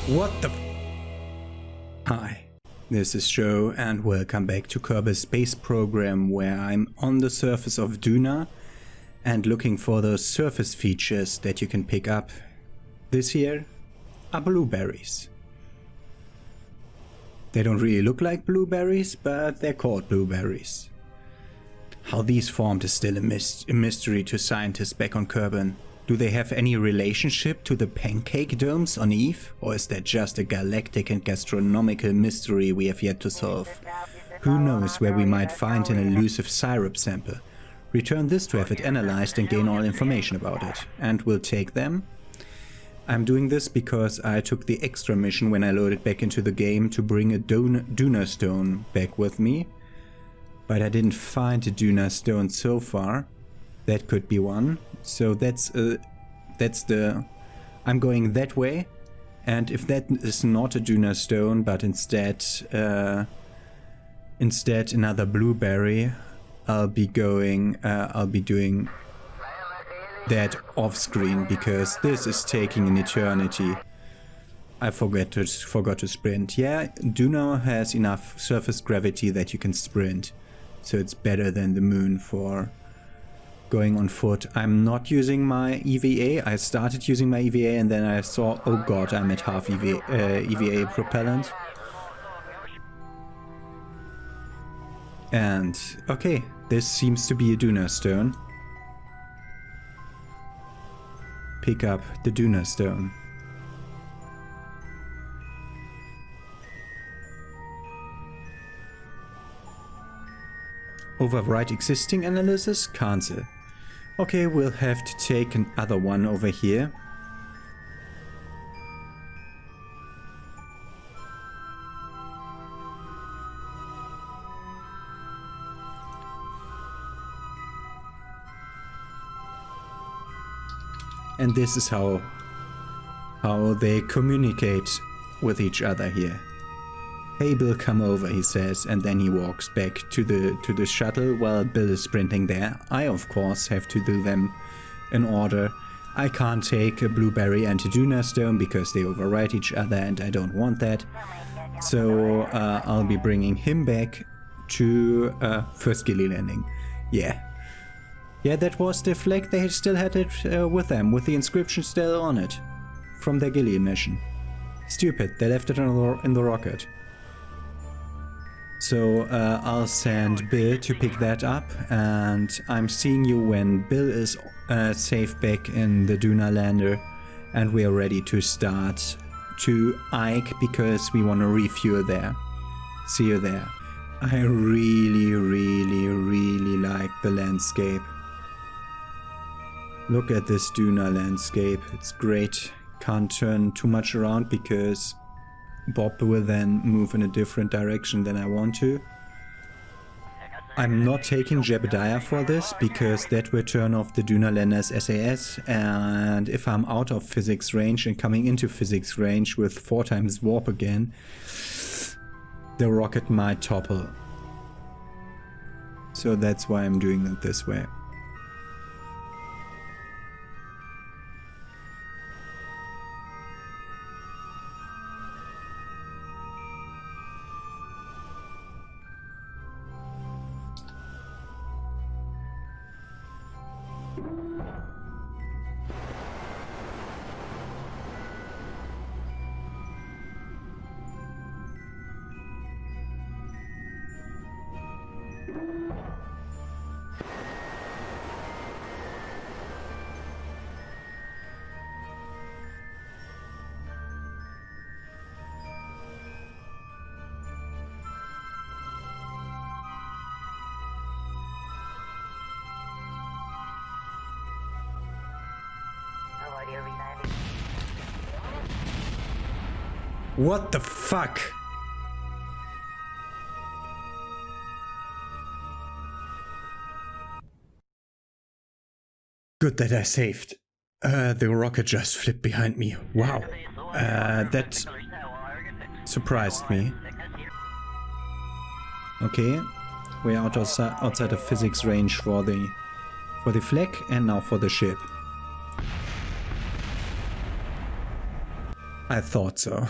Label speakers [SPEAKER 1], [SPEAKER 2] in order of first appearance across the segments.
[SPEAKER 1] What the f— Hi, this is Joe and welcome back to Kerbal Space Program, where I'm on the surface of Duna and looking for those surface features that you can pick up. This here are blueberries. They don't really look like blueberries, but they're called blueberries. How these formed is still a mystery to scientists back on Kerbal. Do they have any relationship to the pancake domes on Eve? Or is that just a galactic and gastronomical mystery we have yet to solve? Who knows where we might find an elusive syrup sample? Return this to have it analyzed and gain all information about it. And we'll take them. I'm doing this because I took the extra mission when I loaded back into the game to bring a Duna stone back with me. But I didn't find a Duna stone so far. That could be one. So that's the... I'm going that way. And if that is not a Duna stone, but instead another blueberry, I'll be doing that off screen because this is taking an eternity. I forgot to sprint. Yeah, Duna has enough surface gravity that you can sprint. So it's better than the moon for going on foot. I'm not using my EVA. I started using my EVA and then I saw, oh god, I'm at half EVA propellant. And okay, this seems to be a Duna stone. Pick up the Duna stone. Overwrite existing analysis? Cancel. Okay, we'll have to take another one over here. And this is how they communicate with each other here. Hey Bill, come over, he says, and then he walks back to the shuttle while Bill is sprinting there. I of course have to do them in order. I can't take a blueberry and a Duna stone because they overwrite each other and I don't want that. So I'll be bringing him back to first ghillie landing. Yeah, that was the flag. They still had it with them, with the inscription still on it from their ghillie mission. Stupid, they left it in the rocket. So I'll send Bill to pick that up, and I'm seeing you when Bill is safe back in the Duna lander and we are ready to start to Ike because we want to refuel there. See you there. I really like the landscape. Look at this Duna landscape, it's great. Can't turn too much around because Bob will then move in a different direction than I want to. I'm not taking Jebediah for this because that will turn off the Duna lander's SAS, and if I'm out of physics range and coming into physics range with 4 times warp again, the rocket might topple. So that's why I'm doing it this way. What the fuck? Good that I saved. The rocket just flipped behind me. Wow. That surprised me. Okay. We're outside of physics range for the flag and now for the ship. I thought so.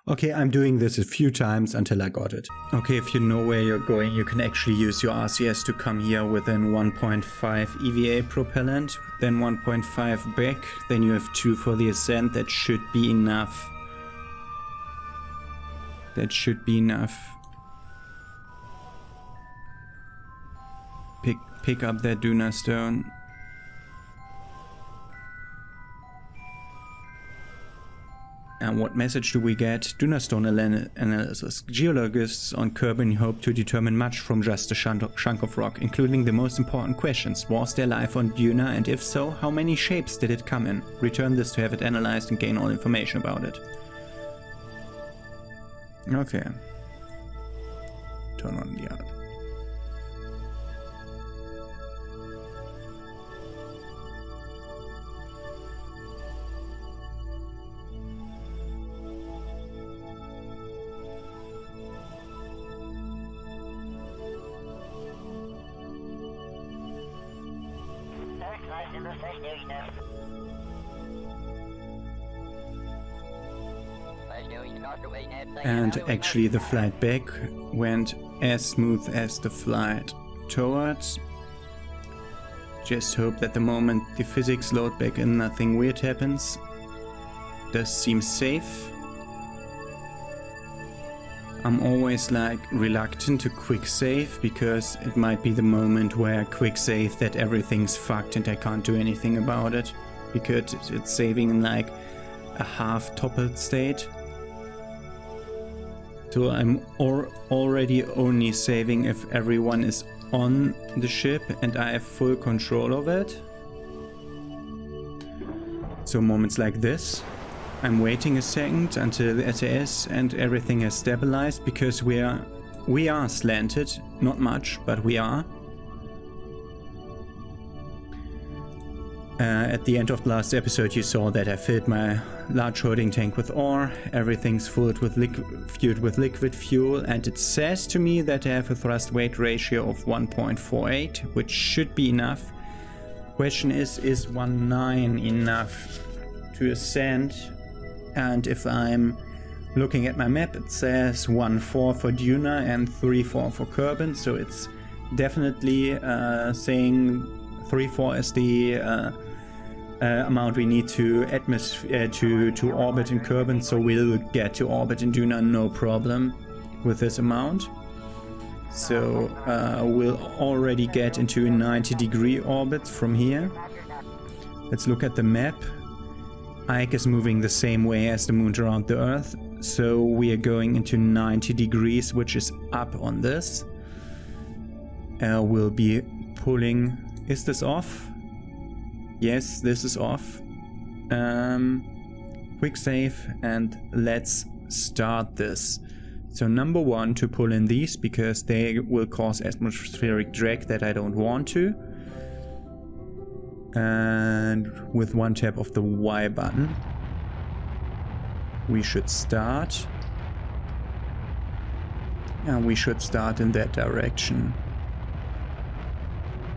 [SPEAKER 1] Okay, I'm doing this a few times until I got it. Okay, if you know where you're going, you can actually use your RCS to come here within 1.5 EVA propellant, then 1.5 back, then you have 2 for the ascent. That should be enough. That should be enough. Pick up that Duna stone. And what message do we get? Duna stone analysis. Geologists on Kerbal hope to determine much from just a chunk of rock, including the most important questions. Was there life on Duna, and if so, how many shapes did it come in? Return this to have it analyzed and gain all information about it. Okay. Turn on the other. And actually the flight back went as smooth as the flight towards. Just hope that the moment the physics load back in, nothing weird happens. Does seem safe. I'm always like reluctant to quick save because it might be the moment where I quick save that everything's fucked and I can't do anything about it because it's saving in like a half toppled state. So I'm already only saving if everyone is on the ship and I have full control of it. So moments like this, I'm waiting a second until the SAS and everything has stabilized because we are slanted, not much, but we are. At the end of the last episode you saw that I filled my large holding tank with ore, everything's filled with liquid fuel, and it says to me that I have a thrust weight ratio of 1.48, which should be enough. Question is 1.9 enough to ascend? And if I'm looking at my map, it says 1.4 for Duna and 3.4 for Kerbal, so it's definitely saying 3.4 is the amount we need to orbit in Kerbal, so we'll get to orbit in Duna no problem with this amount. So we'll already get into a 90-degree orbit from here. Let's look at the map. Ike is moving the same way as the moon around the Earth, so we are going into 90 degrees, which is up on this. We'll be pulling... Is this off? Yes, this is off. Quick save and let's start this. So number 1, to pull in these because they will cause atmospheric drag that I don't want to. And with one tap of the Y button, we should start. And we should start in that direction.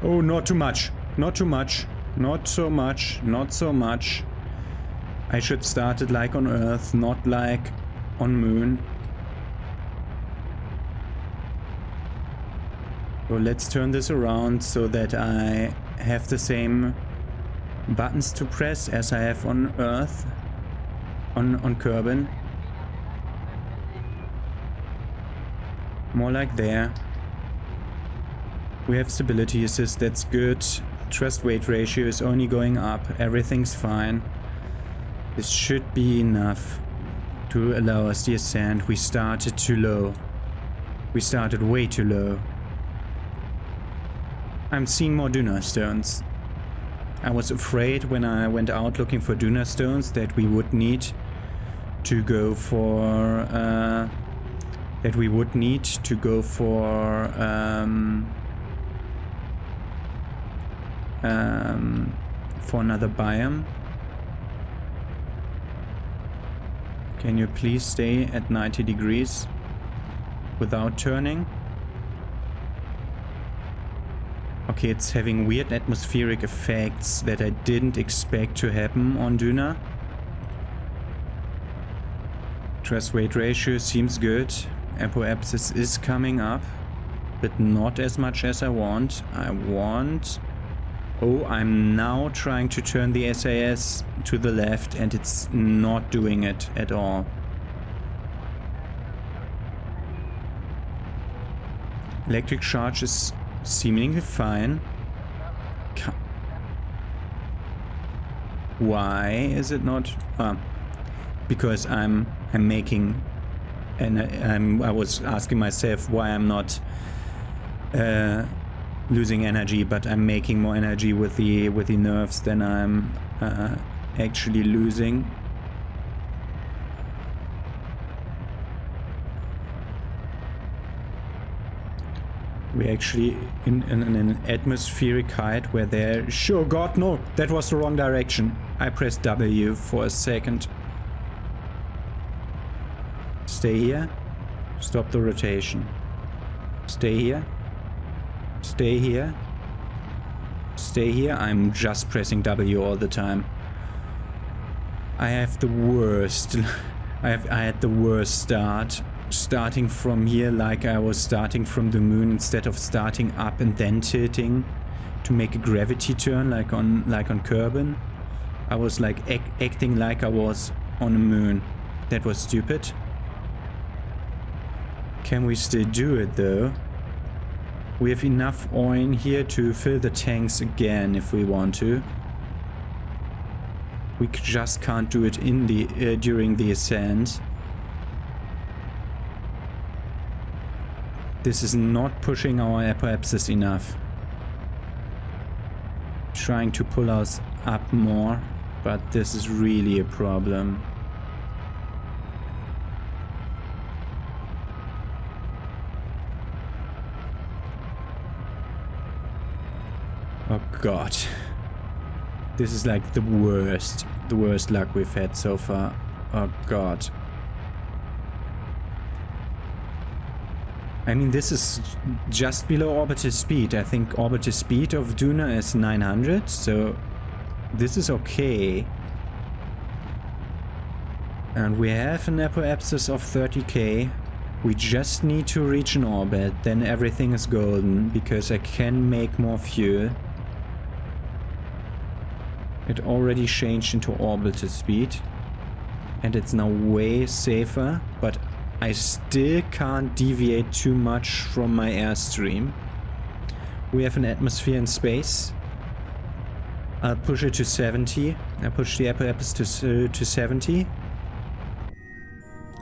[SPEAKER 1] Oh, not too much. Not too much. Not so much. Not so much. I should start it like on Earth, not like on Moon. So let's turn this around so that I have the same buttons to press as I have on Earth, on Kerbal. More like there. We have stability assist, that's good. Thrust weight ratio is only going up, everything's fine. This should be enough to allow us the ascent. We started too low. We started way too low. I'm seeing more Duna stones. I was afraid when I went out looking for Duna stones that we would need to go for another biome. Can you please stay at 90 degrees without turning? Okay, it's having weird atmospheric effects that I didn't expect to happen on Duna. Thrust-weight ratio seems good. Apoapsis is coming up, but not as much as I want. Oh, I'm now trying to turn the SAS to the left and it's not doing it at all. Electric charge is seemingly fine. Why is it not? Because I'm making, and I was asking myself why I'm not losing energy, but I'm making more energy with the nerves than I'm actually losing. We're actually in an atmospheric height where there... Sure, God, no! That was the wrong direction. I pressed W for a second. Stay here. Stop the rotation. Stay here. Stay here. Stay here. I'm just pressing W all the time. I have the worst... I had the worst start. Starting from here like I was starting from the moon instead of starting up and then tilting to make a gravity turn like on Kerbal. I was like acting like I was on the moon. That was stupid. Can we still do it though? We have enough oil here to fill the tanks again if we want to. We just can't do it in the during the ascent. This is not pushing our apoapsis enough. Trying to pull us up more, but this is really a problem. Oh god. This is like the worst luck we've had so far. Oh god. I mean, this is just below orbital speed. I think orbital speed of Duna is 900, so this is okay. And we have an apoapsis of 30k. We just need to reach an orbit, then everything is golden, because I can make more fuel. It already changed into orbital speed, and it's now way safer, but I still can't deviate too much from my airstream. We have an atmosphere in space. I'll push it to 70. I push the apoapsis to 70.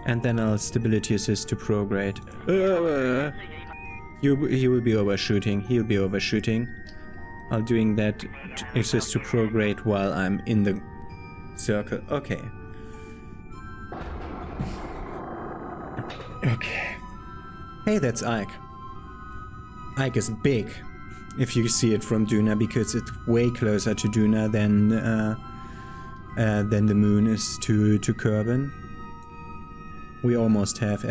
[SPEAKER 1] And then I'll stability assist to prograde. He will be overshooting. He'll be overshooting. I'll doing that assist to prograde while I'm in the circle. Okay. Okay. Hey, that's Ike. Ike is big, if you see it from Duna, because it's way closer to Duna than the moon is to Kerbal. We almost have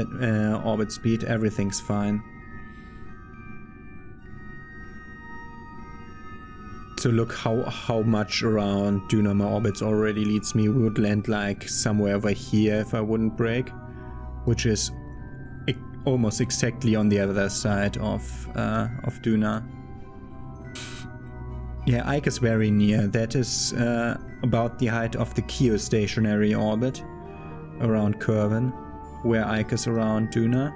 [SPEAKER 1] orbit speed. Everything's fine. So look how much around Duna my orbits already leads me. We would land like somewhere over here if I wouldn't brake, which is almost exactly on the other side of Duna. Yeah, Ike is very near. That is about the height of the geostationary orbit around Kerbal, where Ike is around Duna.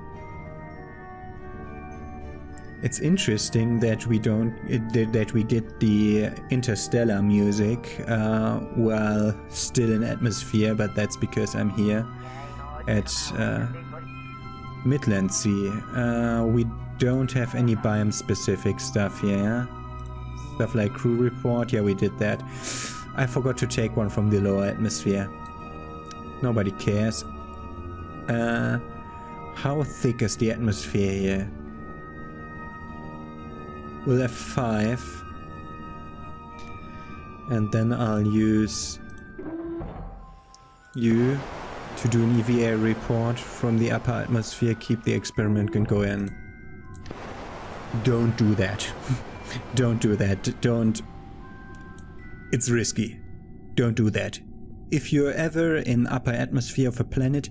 [SPEAKER 1] It's interesting that we did the interstellar music while still in atmosphere, but that's because I'm here at Midland Sea. We don't have any biome specific stuff here. Stuff like crew report, yeah, we did that. I forgot to take one from the lower atmosphere. Nobody cares. How thick is the atmosphere here? We'll have 5. And then I'll use you to do an EVA report from the upper atmosphere. Keep the experiment and go in. Don't do that. Don't do that. Don't. It's risky. Don't do that. If you're ever in upper atmosphere of a planet,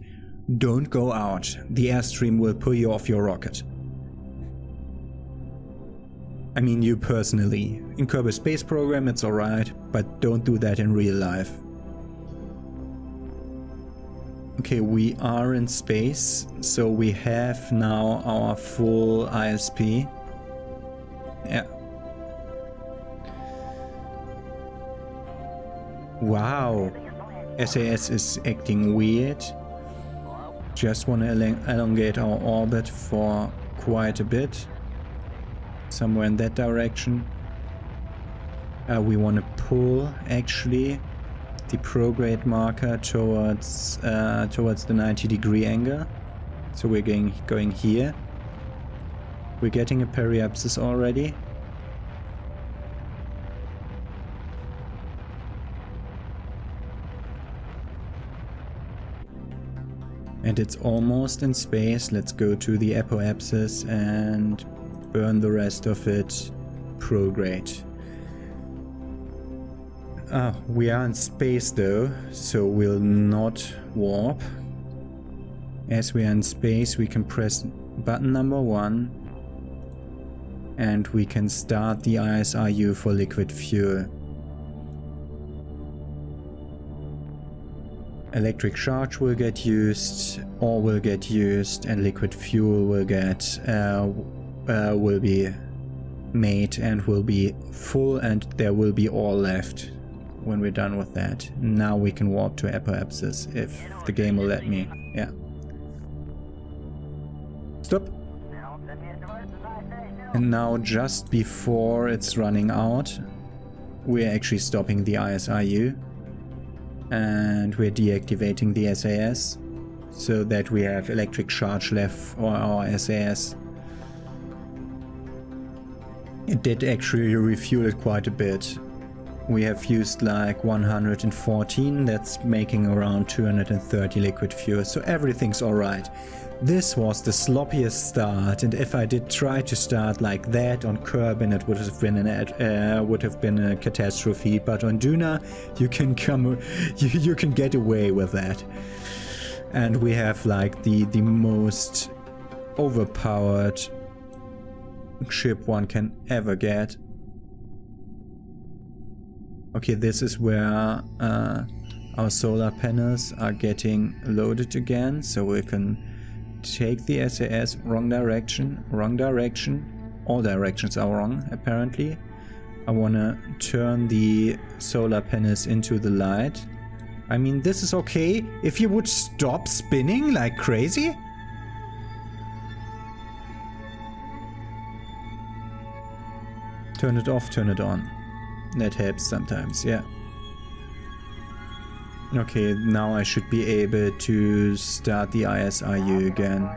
[SPEAKER 1] Don't go out. The airstream will pull you off your rocket. I mean, you personally. In Kerbal Space Program it's alright, but don't do that in real life. Okay, we are in space, so we have now our full ISP. Yeah. Wow. SAS is acting weird. Just want to elongate our orbit for quite a bit. Somewhere in that direction. We want to pull, actually, the prograde marker towards the 90-degree angle. So we're going here. We're getting a periapsis already. And it's almost in space. Let's go to the apoapsis and burn the rest of it prograde. We are in space though, so we'll not warp. As we are in space, we can press button number 1 and we can start the ISRU for liquid fuel. Electric charge will get used, ore will get used, and liquid fuel will be made and will be full, and there will be ore left when we're done with that. Now we can warp to apoapsis if the game will let me. Yeah. Stop. And now just before it's running out, we're actually stopping the ISRU. And we're deactivating the SAS so that we have electric charge left for our SAS. It did actually refuel it quite a bit. We have used like 114, that's making around 230 liquid fuel, so everything's alright. This was the sloppiest start, and if I did try to start like that on Kerbin, it would have been a catastrophe. But on Duna, you can get away with that. And we have like the most overpowered ship one can ever get. Okay, this is where our solar panels are getting loaded again, so we can take the SAS. Wrong direction, all directions are wrong apparently. I want to turn the solar panels into the light. I mean, this is okay if you would stop spinning like crazy. Turn it off, turn it on. That helps sometimes, yeah. Okay, now I should be able to start the ISRU again.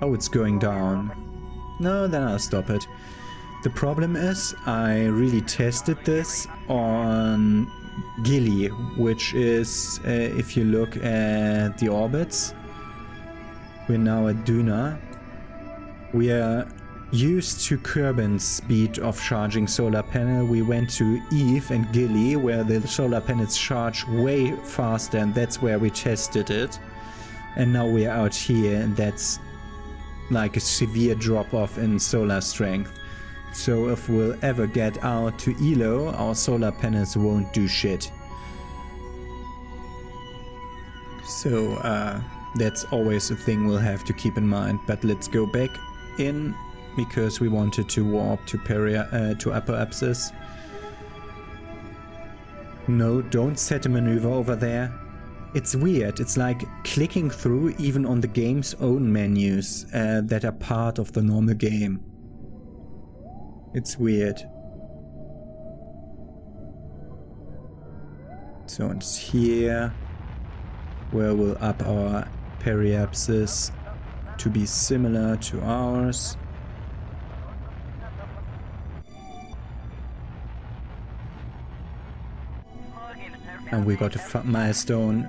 [SPEAKER 1] Oh, it's going down. No, then I'll stop it. The problem is, I really tested this on Gilly, which is, if you look at the orbits, we're now at Duna. We are used to Kerbin's speed of charging solar panel. We went to Eve and Gilly, where the solar panels charge way faster, and that's where we tested it. And now we're out here, and that's like a severe drop-off in solar strength. So if we'll ever get out to ELO, our solar panels won't do shit. So that's always a thing we'll have to keep in mind. But let's go back in, because we wanted to warp to apoapsis. No, don't set a maneuver over there. It's weird. It's like clicking through even on the game's own menus that are part of the normal game. It's weird. So it's here where we'll up our periapsis to be similar to ours. And we got a milestone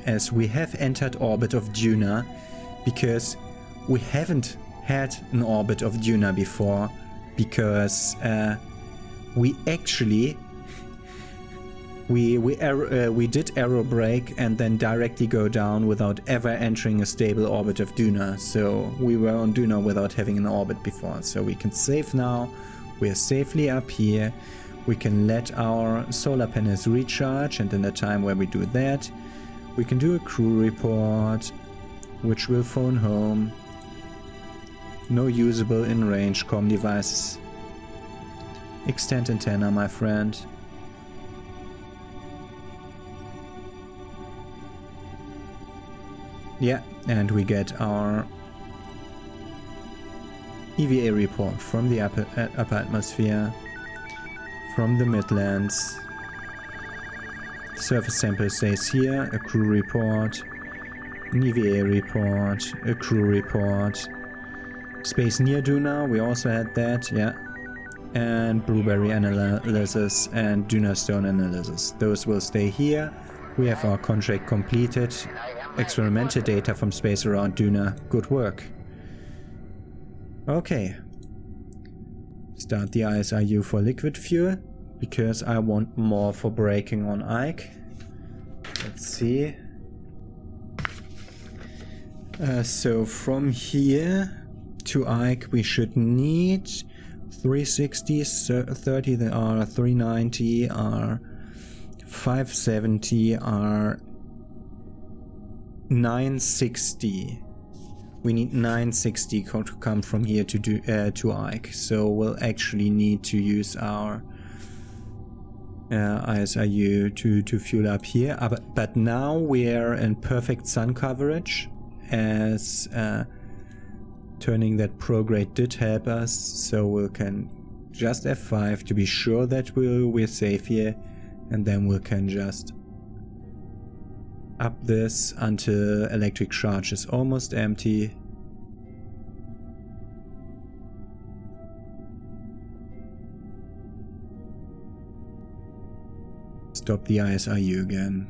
[SPEAKER 1] as we have entered orbit of Duna, because we haven't had an orbit of Duna before, because we actually We did aero brake and then directly go down without ever entering a stable orbit of Duna. So we were on Duna without having an orbit before. So we can save now. We are safely up here. We can let our solar panels recharge, and in the time where we do that, we can do a crew report, which will phone home. No usable in-range comm devices. Extend antenna, my friend. Yeah, and we get our EVA report from the upper atmosphere, from the Midlands. Surface sample stays here, a crew report, an EVA report, a crew report. Space near Duna, we also had that, yeah. And blueberry analysis and Duna stone analysis. Those will stay here. We have our contract completed. Experimental data from space around Duna. Good work. Okay. Start the ISRU for liquid fuel, because I want more for braking on Ike. Let's see. So from here to Ike we should need 360, 30 there are 390, are 570, are 960. We need 960 to come from here to Ike. So we'll actually need to use our ISRU to fuel up here. But now we're in perfect sun coverage, as turning that prograde did help us. So we can just F5 to be sure that we're safe here, and then we can just up this until electric charge is almost empty. Stop the ISRU again.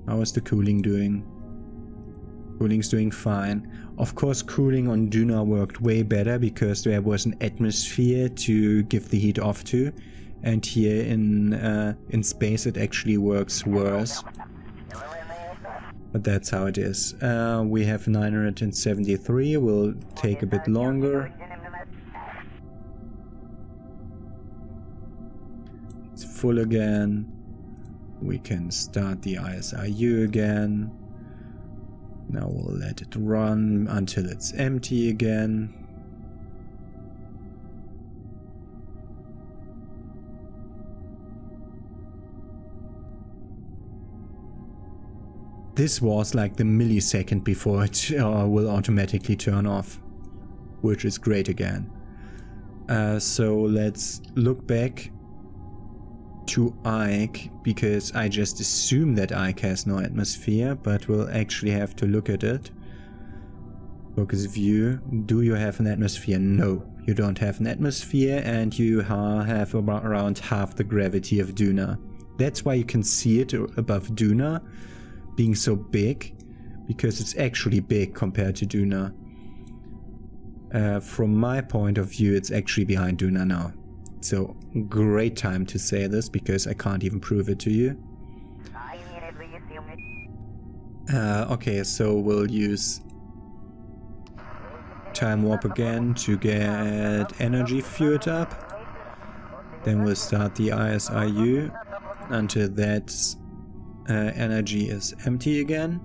[SPEAKER 1] How is the cooling doing? Cooling's doing fine. Of course, cooling on Duna worked way better because there was an atmosphere to give the heat off to, and here in space it actually works worse. But that's how it is. We have 973, will take a bit longer. It's full again. We can start the ISRU again. Now we'll let it run until it's empty again. This was like the millisecond before it will automatically turn off, which is great again. So let's look back to Ike, because I just assume that Ike has no atmosphere, but we'll actually have to look at it. Focus view. Do you have an atmosphere? No, you don't have an atmosphere, and you have around half the gravity of Duna. That's why you can see it above Duna being so big, because it's actually big compared to Duna. From my point of view, it's actually behind Duna now. So great time to say this, because I can't even prove it to you. Okay, so we'll use time warp again to get energy fueled up. Then we'll start the ISRU until that energy is empty again.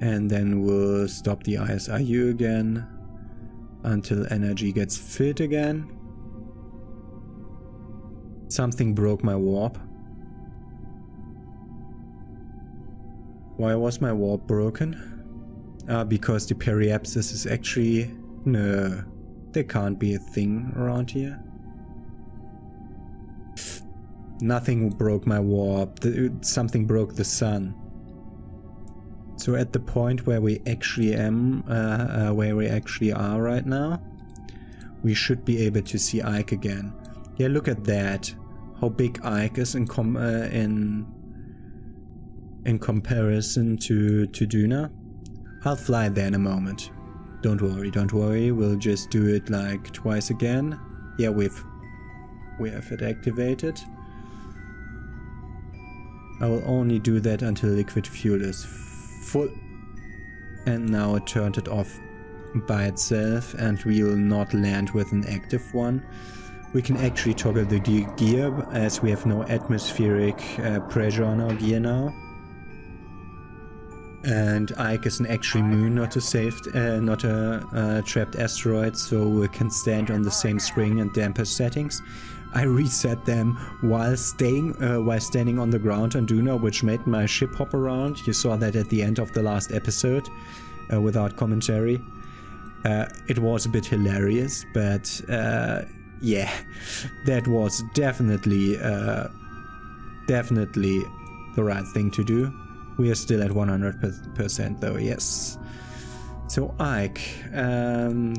[SPEAKER 1] And then we'll stop the ISRU again until energy gets filled again. Something broke my warp. Why was my warp broken? Because the periapsis is actually... No, there can't be a thing around here. Nothing broke my warp. Something broke the sun. So at the point where we actually are right now, we should be able to see Ike again. Yeah, look at that. How big Ike is in comparison to Duna. I'll fly there in a moment. Don't worry, we'll just do it like twice again. Yeah, we have it activated. I will only do that until liquid fuel is full. And now it turned it off by itself, and we will not land with an active one. We can actually toggle the gear as we have no atmospheric pressure on our gear now. And Ike is an actual moon, not a trapped asteroid, so we can stand on the same spring and damper settings. I reset them while standing on the ground on Duna, which made my ship hop around. You saw that at the end of the last episode, without commentary. It was a bit hilarious, but yeah, that was definitely the right thing to do. We are still at 100% though, yes. So Ike,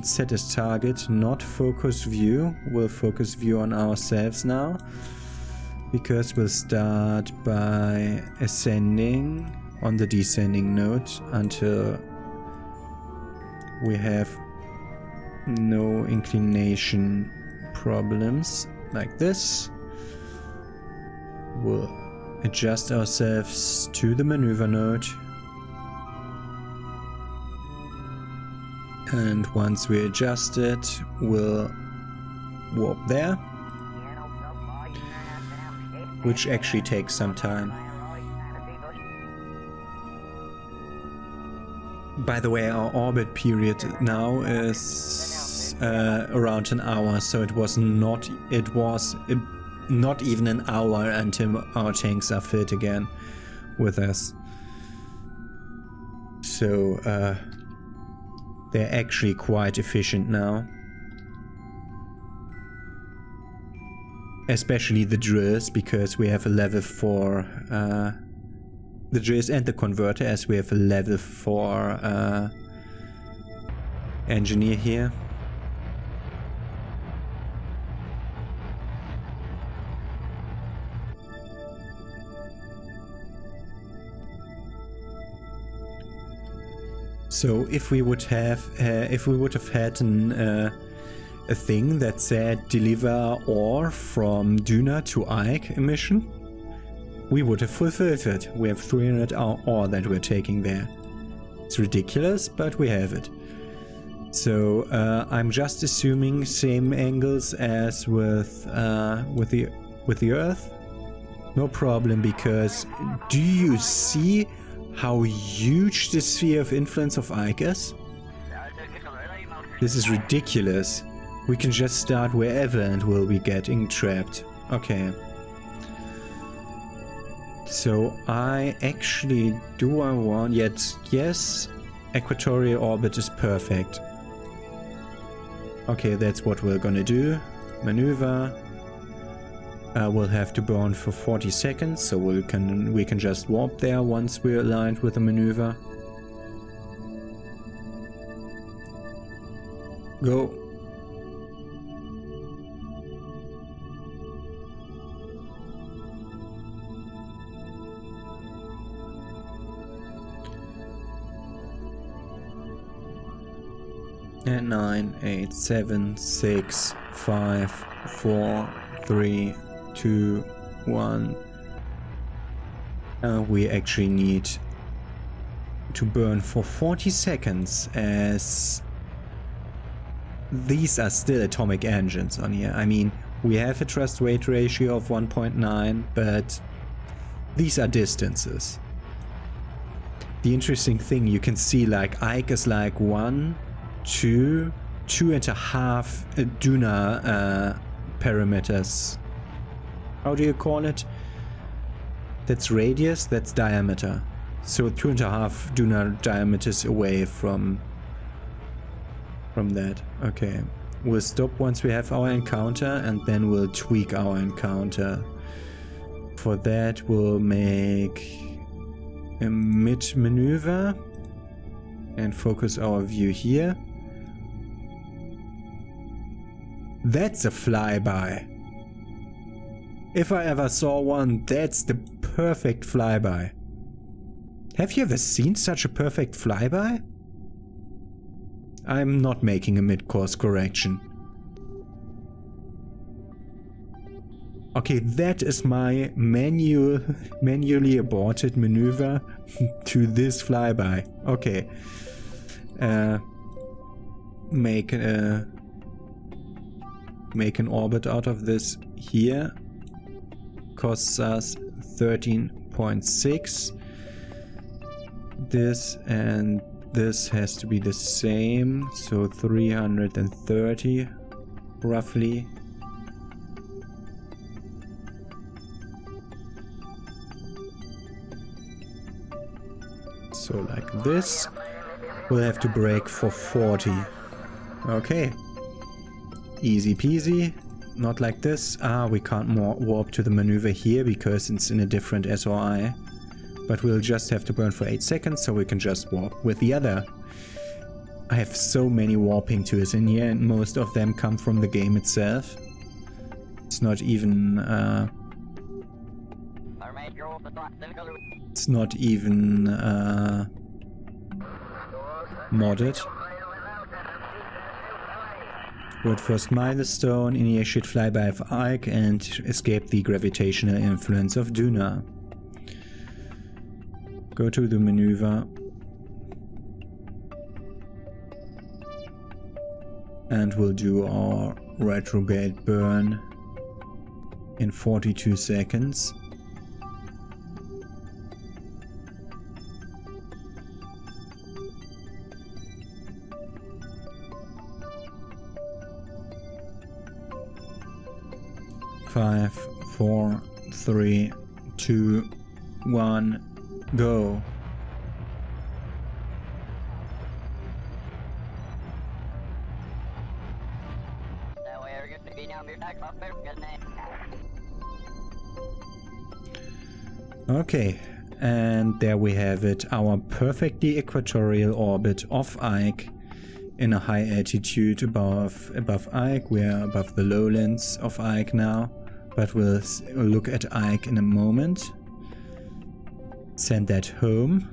[SPEAKER 1] set as target, not focus view. We'll focus view on ourselves now, because we'll start by ascending on the descending node until we have no inclination problems like this. We'll adjust ourselves to the maneuver node, and once we adjust it, we'll warp there, which actually takes some time. By the way, our orbit period now is around an hour, so it was not even an hour until our tanks are filled again with us. So they're actually quite efficient now. Especially the drills, because we have a level 4 the drills and the converter, as we have a level 4 engineer here. So if we would have had a thing that said deliver ore from Duna to Ike mission, we would have fulfilled it. We have 300 ore that we're taking there. It's ridiculous, but we have it. So I'm just assuming same angles as with the Earth. No problem, because do you see how huge the sphere of influence of Ike is? This is ridiculous. We can just start wherever and we'll be getting trapped. Okay. So I want, yes, equatorial orbit is perfect. Okay, that's what we're gonna do. Maneuver. We'll have to burn for 40 seconds, so we can just warp there once we're aligned with the maneuver. Go. And 9, 8, 7, 6, 5, 4, 3, 2, 1. We actually need to burn for 40 seconds, as these are still atomic engines on here. I mean, we have a thrust weight ratio of 1.9, but these are distances. The interesting thing, you can see like Ike is like 1, 2, 2.5 Duna parameters. How do you call it? That's radius, that's diameter. So 2.5 Duna diameters away from that. Okay. We'll stop once we have our encounter, and then we'll tweak our encounter. For that we'll make a mid maneuver and focus our view here. That's a flyby. If I ever saw one, that's the perfect flyby. Have you ever seen such a perfect flyby? I'm not making a mid-course correction. Okay, that is my manually aborted maneuver to this flyby. Okay. Make an orbit out of this here. Costs us 13.6. This and this has to be the same, so 330 roughly. So like this. We'll have to brake for 40. Okay. Easy peasy. Not like this. Ah, we can't warp to the maneuver here because it's in a different SOI. But we'll just have to burn for 8 seconds so we can just warp with the other. I have so many warping tools in here and most of them come from the game itself. It's not even modded. Word first milestone, initiate flyby of Ike and escape the gravitational influence of Duna. Go to the maneuver. And we'll do our retrograde burn in 42 seconds. Five, 4, 3, 2, 1, go. Okay, and there we have it, our perfectly equatorial orbit of Ike in a high altitude above Ike. We are above the lowlands of Ike now, but we'll look at Ike in a moment. Send that home.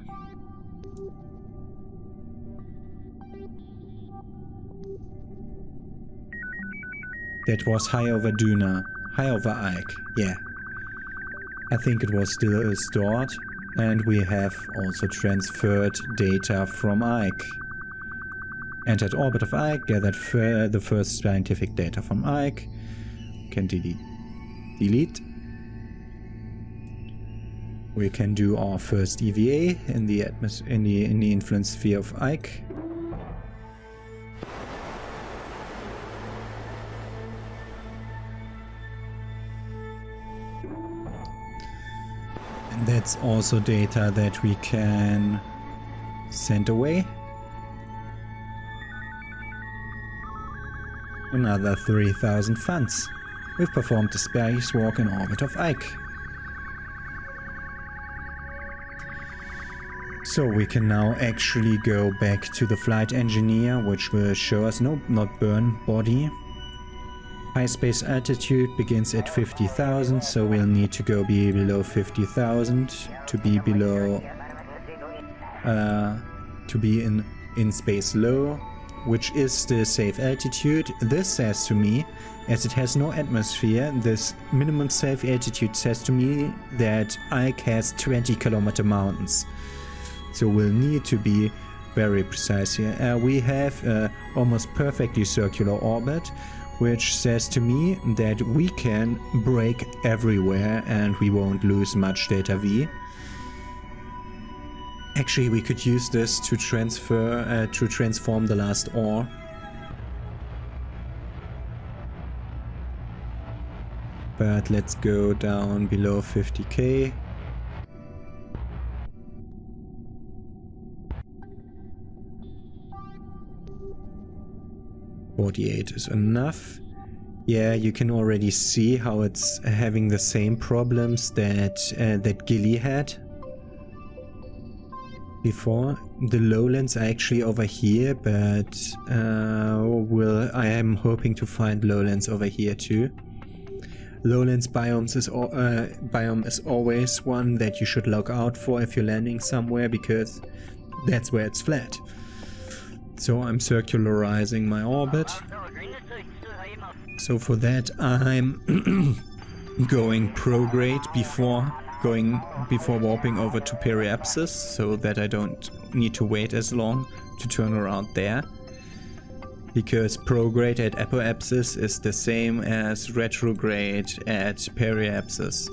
[SPEAKER 1] That was high over Duna, high over Ike, yeah. I think it was still stored, and we have also transferred data from Ike. Entered orbit of Ike, gathered the first scientific data from Ike. Can delete. We can do our first EVA in the influence sphere of Ike. And that's also data that we can send away. Another 3,000 funds. We've performed the spacewalk in orbit of Ike. So we can now actually go back to the flight engineer, which will show us, no, not burn body. High space altitude begins at 50,000, so we'll need to go below 50,000 to be below, to be in space low, which is the safe altitude. This says to me, as it has no atmosphere, this minimum safe altitude says to me that Ike has 20-kilometer mountains. So we'll need to be very precise here. We have almost perfectly circular orbit, which says to me that we can brake everywhere and we won't lose much data V. Actually, we could use this to transform the last ore. But let's go down below 50k. $48 is enough. Yeah, you can already see how it's having the same problems that Gilly had before. The lowlands are actually over here, but I am hoping to find lowlands over here too. Lowlands biome is always one that you should look out for if you're landing somewhere, because that's where it's flat. So I'm circularizing my orbit. So for that I'm going prograde before warping over to periapsis, so that I don't need to wait as long to turn around there. Because prograde at apoapsis is the same as retrograde at periapsis.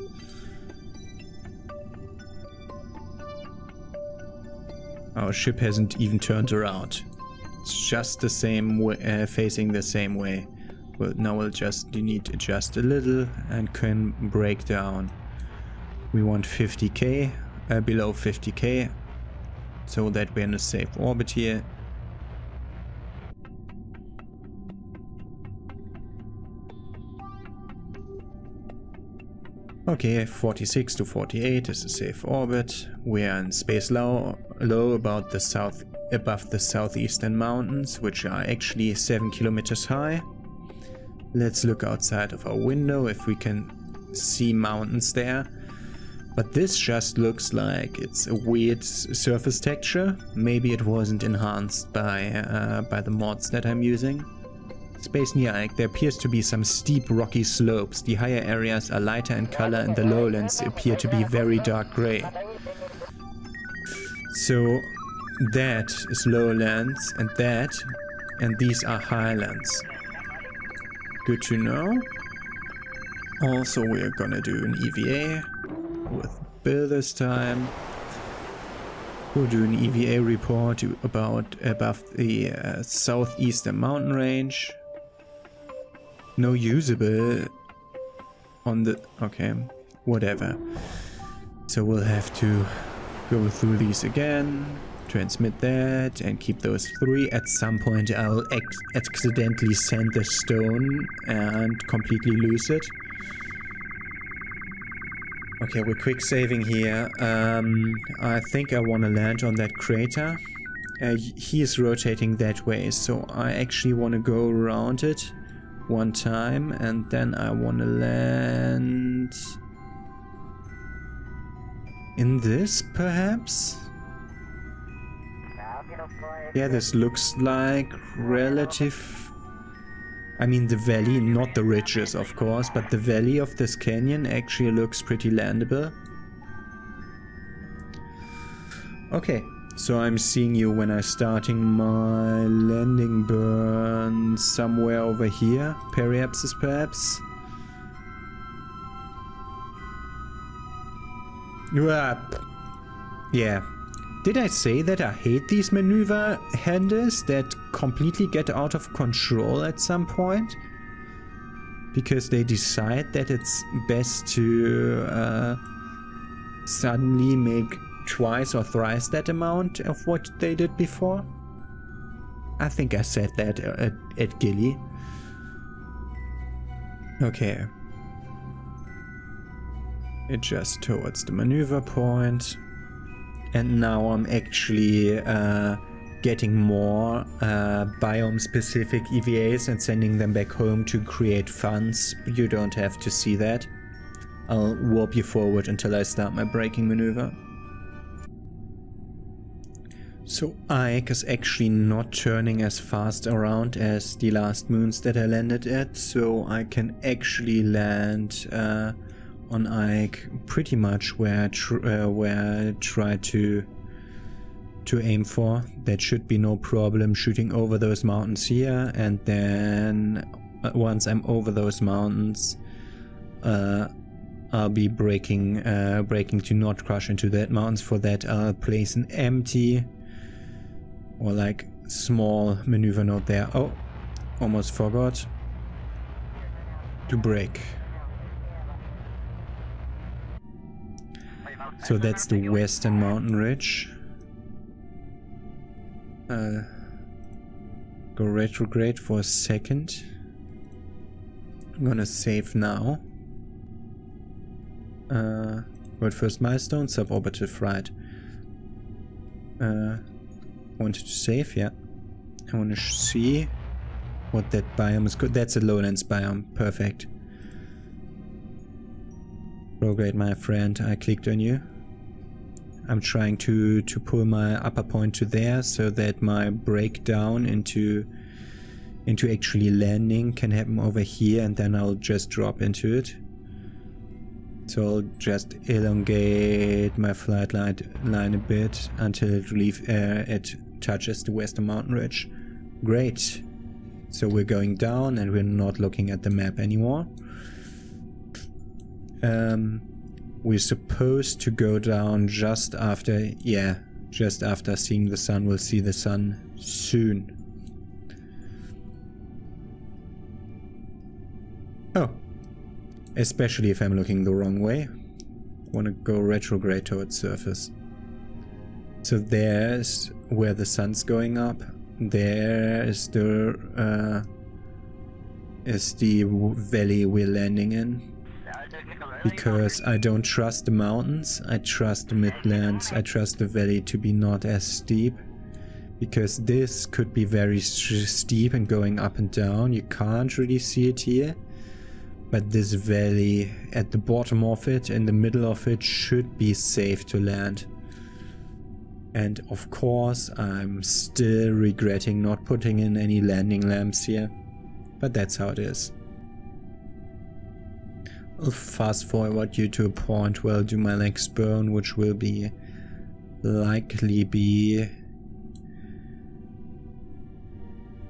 [SPEAKER 1] Our ship hasn't even turned around. It's just the same way, facing the same way. Well, now we'll just need to adjust a little and can break down. We want 50k, below 50k, so that we're in a safe orbit here. Okay, 46 to 48 is a safe orbit. We are in space low above the southeastern mountains, which are actually 7 kilometers high. Let's look outside of our window if we can see mountains there. But this just looks like it's a weird surface texture. Maybe it wasn't enhanced by the mods that I'm using. Space near Ike, there appears to be some steep rocky slopes. The higher areas are lighter in color and the lowlands appear to be very dark gray. So that is lowlands and these are highlands. Good to know. Also, we're gonna do an EVA with Bill this time. We'll do an EVA report above the southeastern mountain range. No usable on the... okay, whatever. So we'll have to go through these again, transmit that, and keep those 3. At some point I'll accidentally send the stone and completely lose it. Okay, we're quick saving here. I think I want to land on that crater. He is rotating that way, so I actually want to go around it one time, and then I want to land in this, perhaps? Yeah, this looks like relative... I mean, the valley, not the ridges, of course, but the valley of this canyon actually looks pretty landable. Okay, so I'm seeing you when I'm starting my landing burn somewhere over here. Periapsis, perhaps? Yeah. Did I say that I hate these maneuver handles that completely get out of control at some point? Because they decide that it's best to suddenly make twice or thrice that amount of what they did before? I think I said that at Gilly. Okay. Adjust towards the maneuver point. And now I'm actually getting more biome-specific EVAs and sending them back home to create funds. You don't have to see that. I'll warp you forward until I start my braking maneuver. So Ike is actually not turning as fast around as the last moons that I landed at, so I can actually land on Ike pretty much where I tried to aim for. That should be no problem shooting over those mountains here, and then once I'm over those mountains, I'll be braking to not crash into that mountains. For that, I'll place an empty or like small maneuver node there. Oh, almost forgot to brake. So that's the western mountain ridge. Go retrograde for a second. I'm gonna save now. World first milestone, suborbital flight. Wanted to save, yeah. I want to see what that biome is good. That's a lowlands biome, perfect. Prograde, my friend, I clicked on you. I'm trying to pull my upper point to there so that my breakdown into actually landing can happen over here, and then I'll just drop into it. So I'll just elongate my flight line a bit until it touches the western mountain ridge. Great. So we're going down and we're not looking at the map anymore. We're supposed to go down just after, just after seeing the sun. We'll see the sun soon. Oh. Especially if I'm looking the wrong way. Want to go retrograde towards surface. So there's where the sun's going up. There is the valley we're landing in. Because I don't trust the mountains, I trust the midlands, I trust the valley to be not as steep. Because this could be very steep and going up and down. You can't really see it here. But this valley, at the bottom of it, in the middle of it, should be safe to land. And of course, I'm still regretting not putting in any landing lamps here. But that's how it is. I'll fast forward you to a point where I'll do my next burn, which will likely be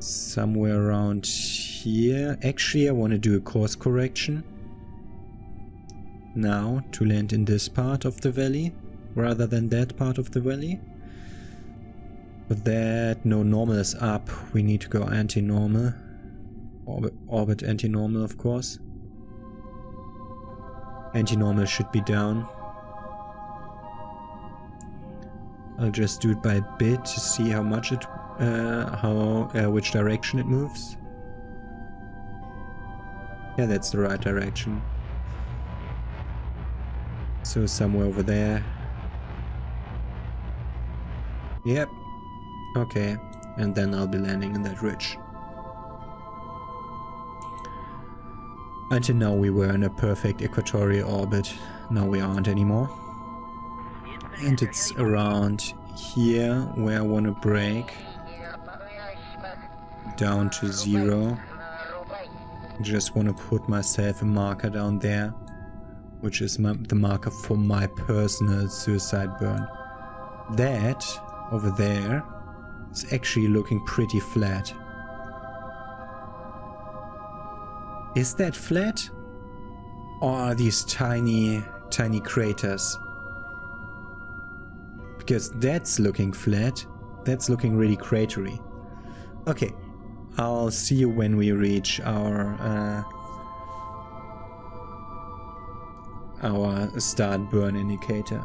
[SPEAKER 1] somewhere around here. Actually, I want to do a course correction now to land in this part of the valley rather than that part of the valley. But that, no, normal is up. We need to go anti-normal. Orbit anti-normal, of course. Anti-normal should be down. I'll just do it by a bit to see how much it, which direction it moves. Yeah, that's the right direction. So somewhere over there. Yep. Okay. And then I'll be landing in that ridge. Until now we were in a perfect equatorial orbit. Now we aren't anymore. And it's around here where I want to break down to 0. Just want to put myself a marker down there, which is the marker for my personal suicide burn. That over there is actually looking pretty flat. Is that flat? Or are these tiny craters? Because that's looking flat. That's looking really cratery. Okay. I'll see you when we reach our start burn indicator.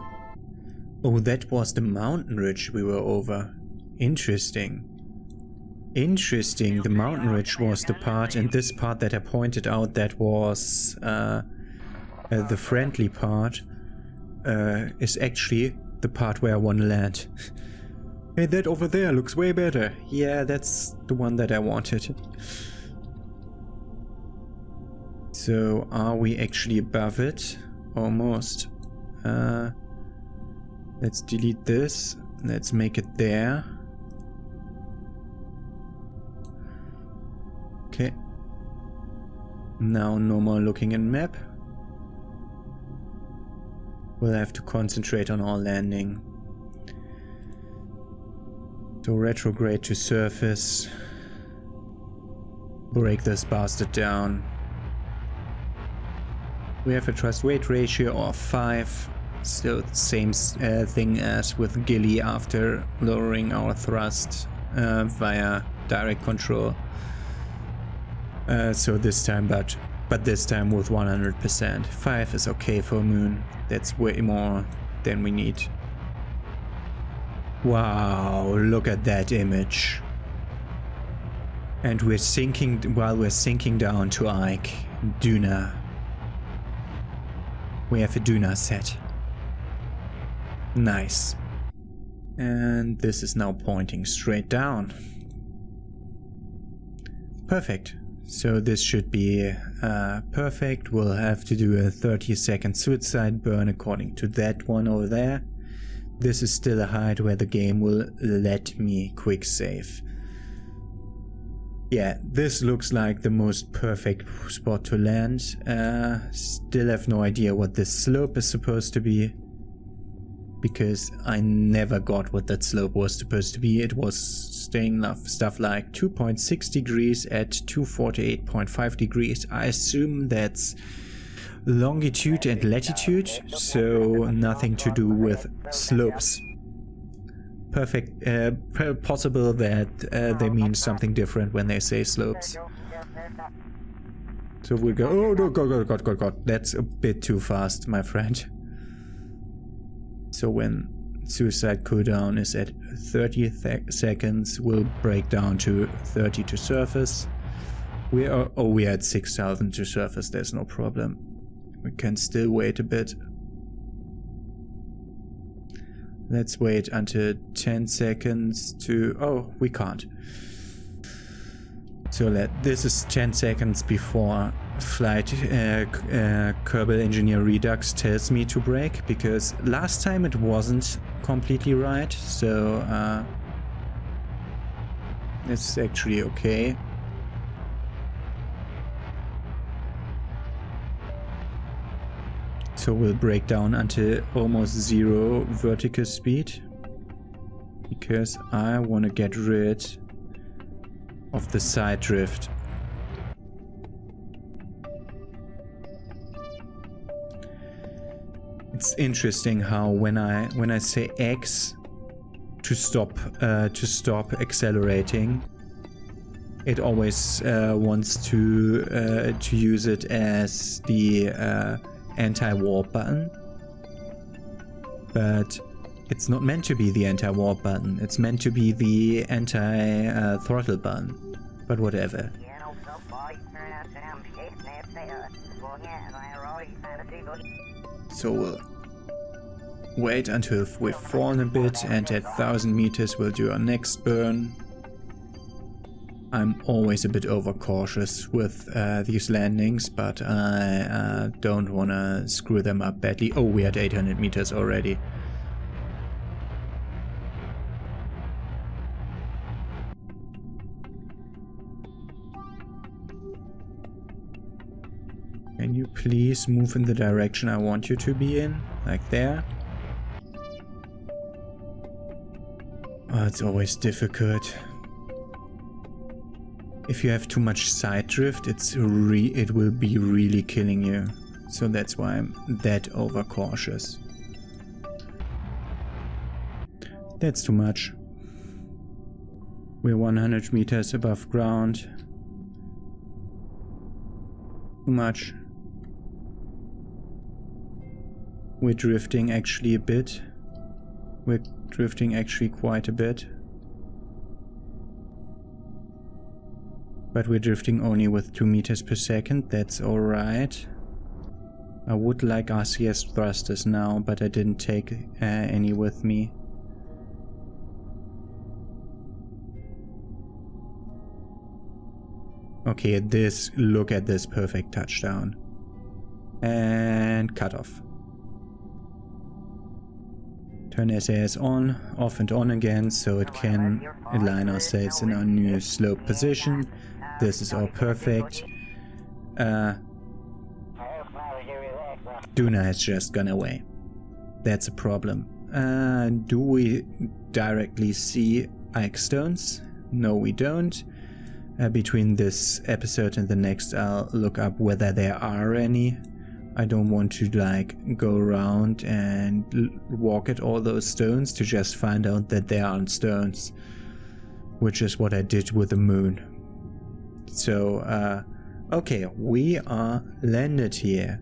[SPEAKER 1] Oh, that was the mountain ridge we were over. Interesting. Interesting. The mountain ridge was the part, and this part that I pointed out, that was the friendly part, is actually the part where I want to land. Hey, that over there looks way better. Yeah, that's the one that I wanted. So, are we actually above it? Almost. Let's delete this. Let's make it there. Okay. Now, no more looking in map. We'll have to concentrate on our landing. So retrograde to surface. Break this bastard down. We have a thrust weight ratio of 5. Still the same thing as with Gilly after lowering our thrust via direct control. So this time, but this time with 100%. 5 is okay for a moon. That's way more than we need. Wow, look at that image. And we're sinking, while we're sinking down to Ike, Duna. We have a Duna set. Nice. And this is now pointing straight down. Perfect. So this should be perfect. We'll have to do a 30-second suicide burn according to that one over there. This is still a height where the game will let me quick save. Yeah, this looks like the most perfect spot to land. Still have no idea what this slope is supposed to be, because I never got what that slope was supposed to be. It was staying stuff like 2.6 degrees at 248.5 degrees. I assume that's longitude and latitude, so nothing to do with slopes. Perfect. Possible that they mean something different when they say slopes. So we go. Oh no! God! That's a bit too fast, my friend. So when suicide cooldown is at 30 seconds, we'll break down to 30 to surface. We're at 6,000 to surface. There's no problem. We can still wait a bit. Let's wait until 10 seconds to... Oh, we can't. So this is 10 seconds before flight Kerbal Engineer Redux tells me to brake, because last time it wasn't completely right, so it's actually okay. So we'll break down until almost 0 vertical speed, because I want to get rid of the side drift. It's interesting how when I say X to stop accelerating, it always wants to use it as the anti-warp button, but it's not meant to be the anti-warp button. It's meant to be the anti-throttle button, but whatever. So we'll wait until we've fallen a bit, and at 1000 meters we'll do our next burn. I'm always a bit overcautious with these landings, but I don't want to screw them up badly. Oh, we're at 800 meters already. Can you please move in the direction I want you to be in? Like there? Oh, it's always difficult. If you have too much side drift, it will be really killing you. So that's why I'm that overcautious. That's too much. We're 100 meters above ground. Too much. We're drifting actually a bit. We're drifting actually quite a bit. But we're drifting only with 2 meters per second, that's alright. I would like RCS thrusters now, but I didn't take any with me. Okay, look at this perfect touchdown. And cut off. Turn SAS on, off and on again, so it can align ourselves in our new slope position. This is all perfect. Duna has just gone away. That's a problem. Do we directly see Ike stones? No, we don't. Between this episode and the next, I'll look up whether there are any. I don't want to like go around and walk at all those stones to just find out that there aren't stones, which is what I did with the moon. So, okay, we are landed here.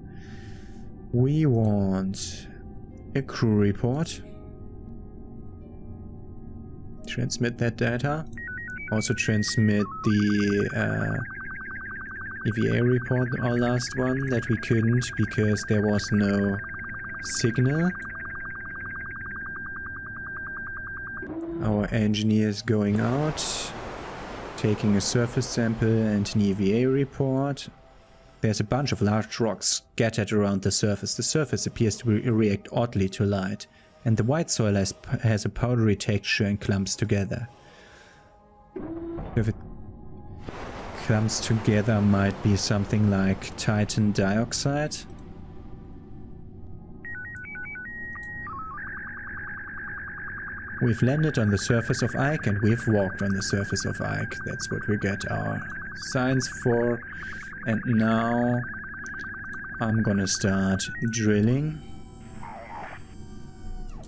[SPEAKER 1] We want a crew report. Transmit that data. Also transmit the EVA report, our last one, that we couldn't because there was no signal. Our engineer is going out, taking a surface sample and an EVA report. There's a bunch of large rocks scattered around the surface. The surface appears to react oddly to light, and the white soil has a powdery texture and clumps together. comes together might be something like Titan dioxide. We've landed on the surface of Ike and we've walked on the surface of Ike. That's what we get our science for. And now I'm gonna start drilling.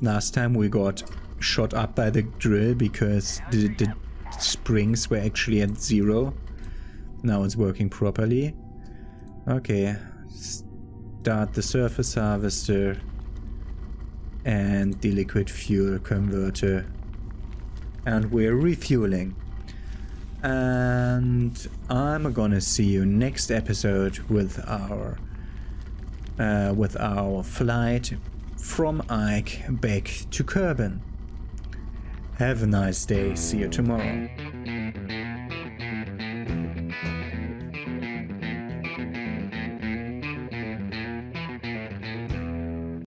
[SPEAKER 1] Last time we got shot up by the drill because the springs were actually at 0. Now it's working properly. Okay, start the surface harvester and the liquid fuel converter, and we're refueling. And I'm gonna see you next episode with our flight from Ike back to Kerbal. Have a nice day. See you tomorrow.